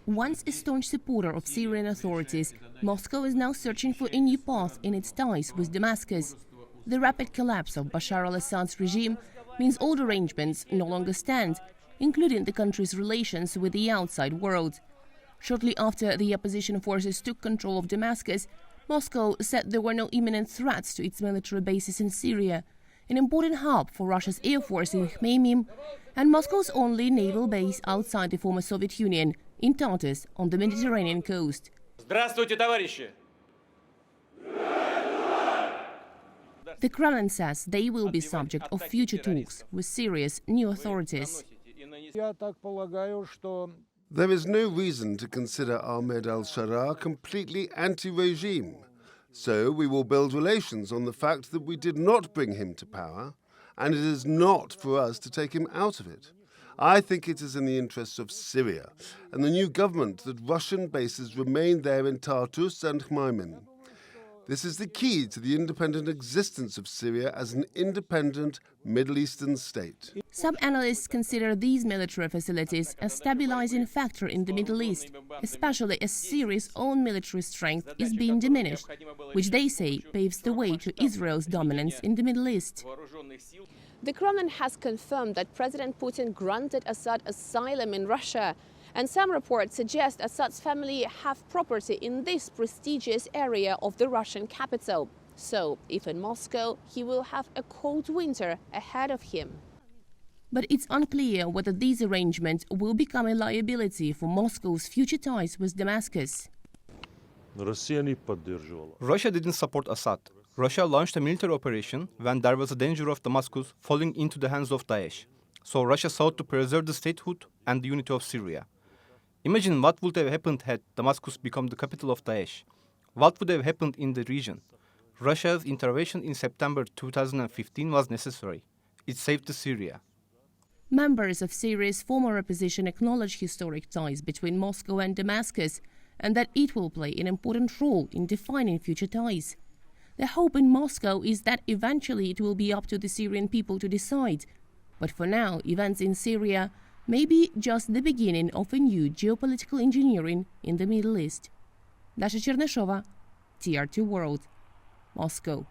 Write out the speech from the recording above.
Once a staunch supporter of Syrian authorities, Moscow is now searching for a new path in its ties with Damascus. The rapid collapse of Bashar al-Assad's regime means old arrangements no longer stand, including the country's relations with the outside world. Shortly after the opposition forces took control of Damascus, Moscow said there were no imminent threats to its military bases in Syria, an important hub for Russia's air force in Khmeimim, and Moscow's only naval base outside the former Soviet Union, in Tartus on the Mediterranean coast. Здравствуйте, товарищи! The Kremlin says they will be subject of future talks with Syria's new authorities. There is no reason to consider Ahmed al-Sharaa completely anti-regime. So we will build relations on the fact that we did not bring him to power, and it is not for us to take him out of it. I think it is in the interests of Syria and the new government that Russian bases remain there in Tartus and Khmeimim. This is the key to the independent existence of Syria as an independent Middle Eastern state. Some analysts consider these military facilities a stabilizing factor in the Middle East, especially as Syria's own military strength is being diminished, which they say paves the way to Israel's dominance in the Middle East. The Kremlin has confirmed that President Putin granted Assad asylum in Russia, and some reports suggest Assad's family have property in this prestigious area of the Russian capital. So, if in Moscow, he will have a cold winter ahead of him. But it's unclear whether these arrangements will become a liability for Moscow's future ties with Damascus. Russia didn't support Assad. Russia launched a military operation when there was a danger of Damascus falling into the hands of Daesh. So Russia sought to preserve the statehood and the unity of Syria. Imagine what would have happened had Damascus become the capital of Daesh. What would have happened in the region? Russia's intervention in September 2015 was necessary. It saved Syria. Members of Syria's former opposition acknowledge historic ties between Moscow and Damascus, and that it will play an important role in defining future ties. The hope in Moscow is that eventually it will be up to the Syrian people to decide. But for now, events in Syria may be just the beginning of a new geopolitical engineering in the Middle East. Dasha Chernyshova, TR2 World, Moscow.